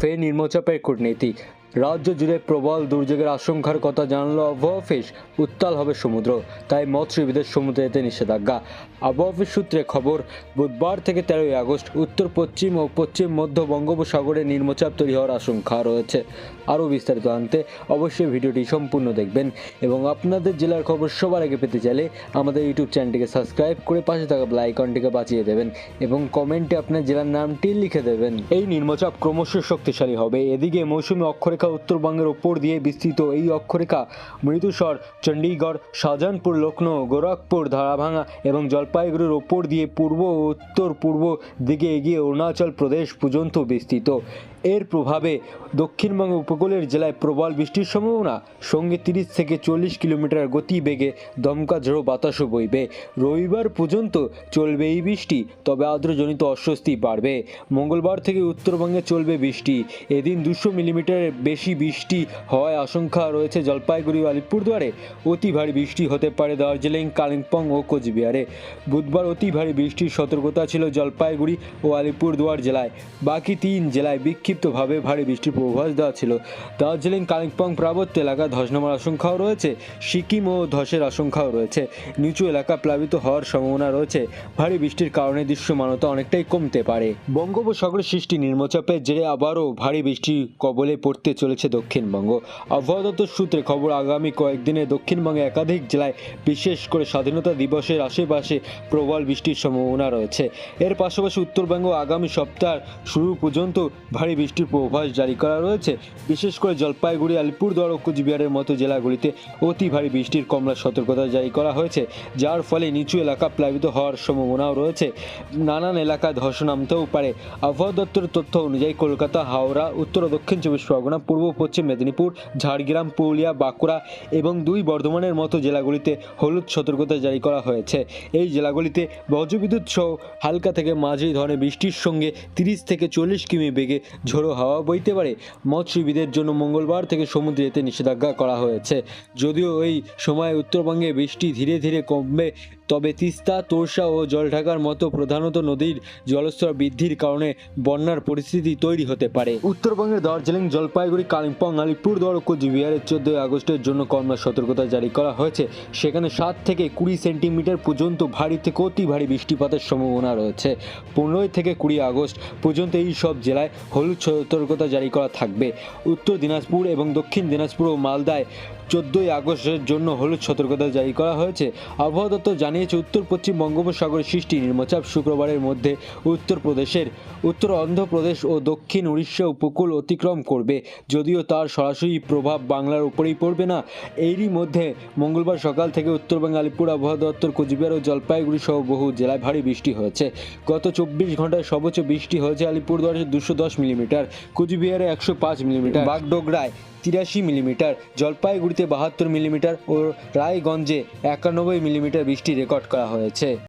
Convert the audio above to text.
ফের নিম্নচাপের কূটনীতি। রাজ্য জুড়ে প্রবল দুর্যোগের আশঙ্কার কথা জানালো আবহাওয়া অফিস। উত্তাল হবে সমুদ্র, তাই মৎস্যজীবীদের সমুদ্রে যেতে নিষেধাজ্ঞা। আবহাওয়া অফিস সূত্রে খবর, বুধবার থেকে 13 আগস্ট উত্তর পশ্চিম ও পশ্চিম মধ্য বঙ্গোপসাগরে নিম্নচাপ তৈরি হওয়ার আশঙ্কা রয়েছে। আরও বিস্তারিত জানতে অবশ্যই ভিডিওটি সম্পূর্ণ দেখবেন এবং আপনাদের জেলার খবর সবার আগে পেতে চাইলে আমাদের ইউটিউব চ্যানেলটিকে সাবস্ক্রাইব করে পাশে থাকা বেল আইকনটিকে বাজিয়ে দেবেন এবং কমেন্টে আপনার জেলার নামটি লিখে দেবেন। এই নিম্নচাপ ক্রমশ শক্তিশালী হবে। এদিকে মৌসুমী অক্ষরেখা উত্তরবঙ্গের ওপর দিয়ে বিস্তৃত। এই অক্ষরেখা মৃদুস্বর চণ্ডীগড়, শাহজাহানপুর, লখনৌ, গোরখপুর, ধারাভাঙা এবং জলপাইগুড়ির ওপর দিয়ে পূর্ব ও উত্তর পূর্ব দিকে এগিয়ে অরুণাচল প্রদেশ পর্যন্ত বিস্তৃত। এর প্রভাবে দক্ষিণবঙ্গ উপকূলের জেলায় প্রবল বৃষ্টির সম্ভাবনা, সঙ্গে 30 থেকে 40 কিলোমিটার গতিবেগে দমকা ঝোড়ো বাতাসও বইবে। রবিবার পর্যন্ত চলবে এই বৃষ্টি, তবে আর্দ্রজনিত অস্বস্তি বাড়বে। মঙ্গলবার থেকে উত্তরবঙ্গে চলবে বৃষ্টি। এদিন 200 মিলিমিটারের বেশি বৃষ্টি হওয়ার আশঙ্কা রয়েছে জলপাইগুড়ি ও আলিপুরদুয়ারে। অতি ভারী বৃষ্টি হতে পারে দার্জিলিং, কালিম্পং ও কোচবিহারে। বুধবার অতি ভারী বৃষ্টির সতর্কতা ছিল জলপাইগুড়ি ও আলিপুরদুয়ার জেলায়। বাকি 3 জেলায় বিক্ষিপ্তভাবে ভারী বৃষ্টির পূর্বাভাস দেওয়া ছিল। দার্জিলিং, কালিম্পং পার্বত্য এলাকা ধস নামার আশঙ্কাও রয়েছে। সিকিম ও ধসের আশঙ্কাও রয়েছে। নিচু এলাকা প্লাবিত হওয়ার সম্ভাবনা রয়েছে। ভারী বৃষ্টির কারণে দৃশ্যমানতা অনেকটাই কমতে পারে। বঙ্গোপসাগরে সৃষ্টি নিম্নচাপের জেরে আবারও ভারী বৃষ্টির কবলে পড়তে চলেছে দক্ষিণবঙ্গ। আবহাওয়া দপ্তর সূত্রে খবর, আগামী কয়েকদিনে দক্ষিণবঙ্গে একাধিক জেলায় বিশেষ করে স্বাধীনতা দিবসের আশেপাশে প্রবল বৃষ্টির সম্ভাবনা রয়েছে। এর পাশাপাশি উত্তরবঙ্গ আগামী সপ্তাহ শুরু পর্যন্ত ভারী বৃষ্টির পূর্বাভাস জারি করা রয়েছে। বিশেষ করে জলপাইগুড়ি, আলিপুরদুয়ার ও কোচবিহারের মতো জেলাগুলিতে অতি ভারী বৃষ্টির কমলা সতর্কতা জারি করা হয়েছে, যার ফলে নিচু এলাকা প্লাবিত হওয়ার সম্ভাবনাও রয়েছে। নানান এলাকায় ধস নামতেও পারে। আবহাওয়া দপ্তরের তথ্য অনুযায়ী কলকাতা, হাওড়া, উত্তর ও দক্ষিণ 24 পরগনা, পূর্ব পশ্চিম মেদিনীপুর, ঝাড়গ্রাম, পুরুলিয়া, বাঁকুড়া এবং 2 বর্ধমানের মতো জেলাগুলিতে হলুদ সতর্কতা জারি করা হয়েছে। এই জেলাগুলিতে বজ্রবিদ্যুৎ সহ হালকা থেকে মাঝারি ধরনের বৃষ্টির সঙ্গে 30 থেকে 40 কিমি বেগে ঝোড়ো হাওয়া বইতে পারে। মৎস্যজীবীদের জন্য মঙ্গলবার থেকে সমুদ্রে যেতে নিষেধাজ্ঞা করা হয়েছে। যদিও এই সময় উত্তরবঙ্গে বৃষ্টি ধীরে ধীরে কমবে, তবে তিস্তা, তোরসা ও জলঢাকার মতো প্রধানত নদীর জলস্তর বৃদ্ধির কারণে বন্যার পরিস্থিতি তৈরি হতে পারে। উত্তরবঙ্গের দার্জিলিং, জলপাইগুড়ি, কালিম্পং, আলিপুরদুয়ার ও কোচবিহারে 14 আগস্টের জন্য কমলা সতর্কতা জারি করা হয়েছে। সেখানে 7 থেকে 20 সেন্টিমিটার পর্যন্ত ভারী থেকে অতি ভারী বৃষ্টিপাতের সম্ভাবনা রয়েছে। 15 থেকে 20 আগস্ট পর্যন্ত এই সব জেলায় হলুদ সতর্কতা জারি করা থাকবে। উত্তর দিনাজপুর এবং দক্ষিণ দিনাজপুর ও মালদায় 14 আগস্টের জন্য হলুদ সতর্কতা জারি করা হয়েছে। আবহাওয়া দপ্তর জানিয়েছে, উত্তর পশ্চিম বঙ্গোপসাগরে সৃষ্টি নিম্নচাপ শুক্রবারের মধ্যে উত্তরপ্রদেশের, উত্তর অন্ধ্রপ্রদেশ ও দক্ষিণ উড়িষ্যা উপকূল অতিক্রম করবে। যদিও তার সরাসরি প্রভাব বাংলার উপরেই পড়বে না। এরই মধ্যে মঙ্গলবার সকাল থেকে উত্তরবঙ্গ, আলিপুর, আবহাওয়া দপ্তর, কোচবিহার ও জলপাইগুড়ি সহ বহু জেলায় ভারী বৃষ্টি হয়েছে। গত 24 ঘন্টায় সর্বোচ্চ বৃষ্টি হয়েছে আলিপুরদুয়ারে 210 মিলিমিটার, কোচবিহারে 105 মিলিমিটার, বাগডোগরায় 83 মিলিমিটার, জলপাইগুড়িতে 72 মিলিমিটার ও রায়গঞ্জে 91 মিলিমিটার বৃষ্টি রেকর্ড করা হয়েছে।